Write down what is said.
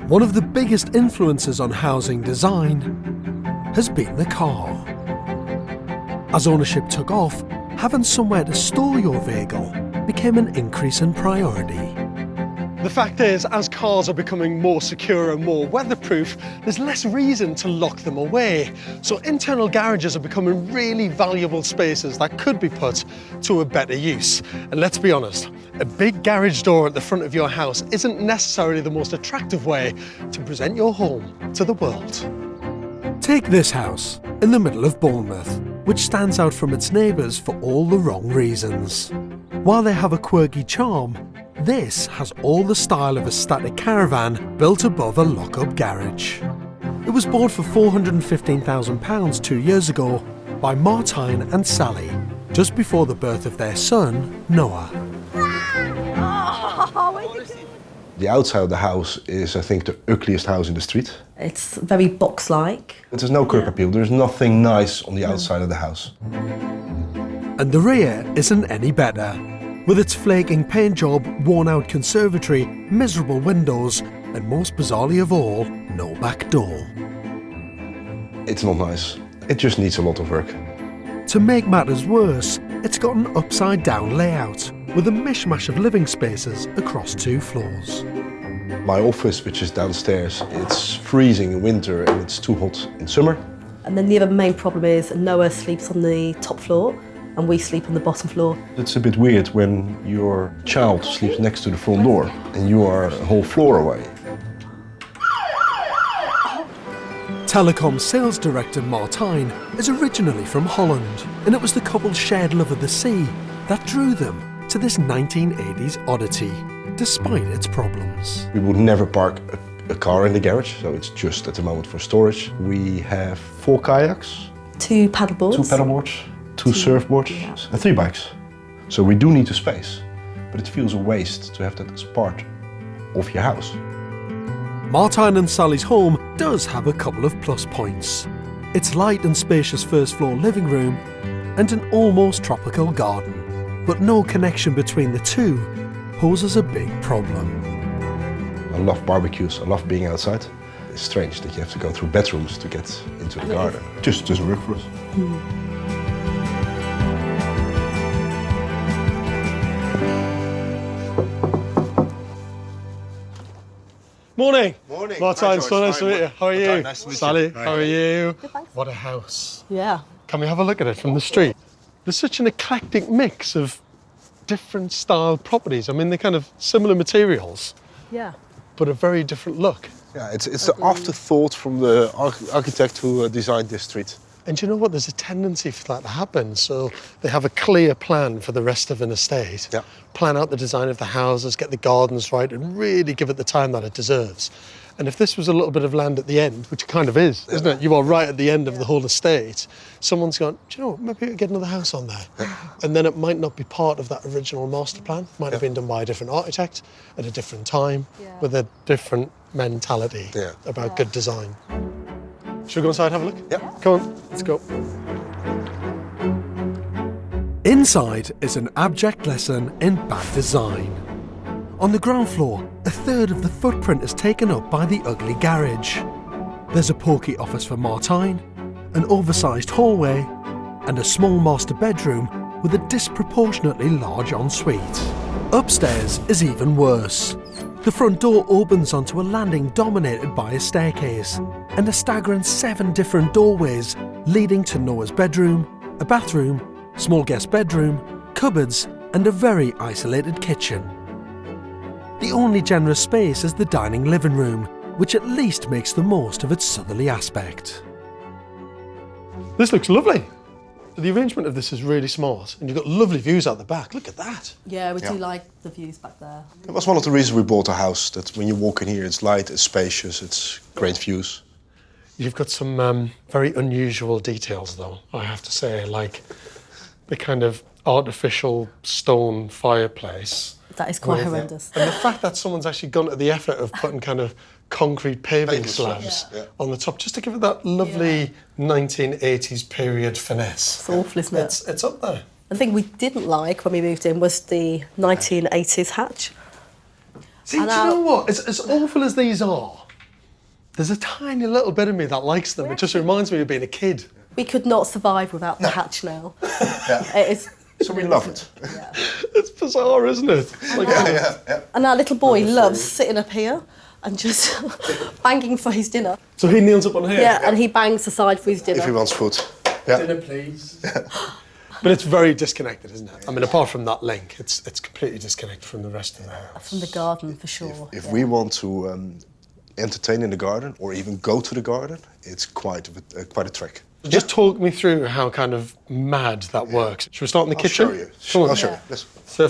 One of the biggest influences on housing design has been the car. As ownership took off, having somewhere to store your vehicle became an increasing priority. The fact is, as cars are becoming more secure and more weatherproof, there's less reason to lock them away. So internal garages are becoming really valuable spaces that could be put to a better use. And let's be honest, a big garage door at the front of your house isn't necessarily the most attractive way to present your home to the world. Take this house in the middle of Bournemouth, which stands out from its neighbours for all the wrong reasons. While they have a quirky charm, this has all the style of a static caravan built above a lock-up garage. It was bought for £415,000 2 years ago by Martijn and Sally, just before the birth of their son, Noah. The outside of the house is, I think, the ugliest house in the street. It's very box-like. There's no curb appeal, there's nothing nice on the outside of the house. And the rear isn't any better. With its flaking paint job, worn-out conservatory, miserable windows, and most bizarrely of all, no back door. It's not nice. It just needs a lot of work. To make matters worse, it's got an upside-down layout, with a mishmash of living spaces across 2 floors. My office, which is downstairs, it's freezing in winter and it's too hot in summer. And then the other main problem is Noah sleeps on the top floor and we sleep on the bottom floor. It's a bit weird when your child sleeps next to the front door and you are a whole floor away. Telecom sales director Martijn is originally from Holland, and it was the couple's shared love of the sea that drew them to this 1980s oddity, despite its problems. We would never park a car in the garage, so it's just at the moment for storage. We have 4 kayaks, 2 paddleboards. 2 paddleboards, 2 surfboards, and 3 bikes. So we do need the space, but it feels a waste to have that as part of your house. Martijn and Sally's home does have a couple of plus points. Its light and spacious first floor living room and an almost tropical garden. But no connection between the two poses a big problem. I love barbecues, I love being outside. It's strange that you have to go through bedrooms to get into the garden. It just doesn't work for us. Morning. Morning. Martijn, so nice to meet you. How are you? Nice to meet you. Sally, Hi. how are you? Good, thanks. What a house. Yeah. Can we have a look at it from the street? There's such an eclectic mix of different style properties. I mean, they're kind of similar materials, Yeah. but a very different look. Yeah, it's the afterthought from the architect who designed this street. And you know what? There's a tendency for that to happen. So they have a clear plan for the rest of an estate, Yeah. plan out the design of the houses, get the gardens right, and really give it the time that it deserves. And if this was a little bit of land at the end, which it kind of is, isn't it? You are right at the end of the whole estate. Someone's gone, do you know what? Maybe we could get another house on there. And then it might not be part of that original master plan. Might have been done by a different architect at a different time with a different mentality about good design. Should we go inside and have a look? Yeah. Come on, let's go. Inside is an abject lesson in bad design. On the ground floor, a third of the footprint is taken up by the ugly garage. There's a porky office for Martijn, an oversized hallway, and a small master bedroom with a disproportionately large ensuite. Upstairs is even worse. The front door opens onto a landing dominated by a staircase and a staggering 7 different doorways leading to Noah's bedroom, a bathroom, small guest bedroom, cupboards, and a very isolated kitchen. The only generous space is the dining living room, which at least makes the most of its southerly aspect. This looks lovely. The arrangement of this is really smart, and you've got lovely views out the back. Look at that. Yeah, we do like the views back there. It was one of the reasons we bought a house, that when you walk in here, it's light, it's spacious, it's great views. You've got some very unusual details, though, I have to say, like the kind of artificial stone fireplace. That is quite horrendous. And the fact that someone's actually gone to the effort of putting kind of concrete paving slabs on the top, just to give it that lovely 1980s period finesse. It's awful, isn't it? It's up there. The thing we didn't like when we moved in was the 1980s hatch. See, do you know what? As awful as these are, There's a tiny little bit of me that likes them. It just reminds me of being a kid. We could not survive without the hatch now. It is. So we love it. Yeah. It's bizarre, isn't it? Like, Yeah. And our little boy loves sitting up here and just banging for his dinner. so he kneels up on here. Yeah, and he bangs the side for his dinner. If he wants food. Yeah. Dinner, please. But it's very disconnected, isn't it? I mean, apart from that link, it's completely disconnected from the rest of the house. From the garden, for sure. If we want to entertain in the garden or even go to the garden, it's quite a trek. Just talk me through how kind of mad that works. Should we start in the kitchen? I'll show you. Come on. I'll show you. Listen. So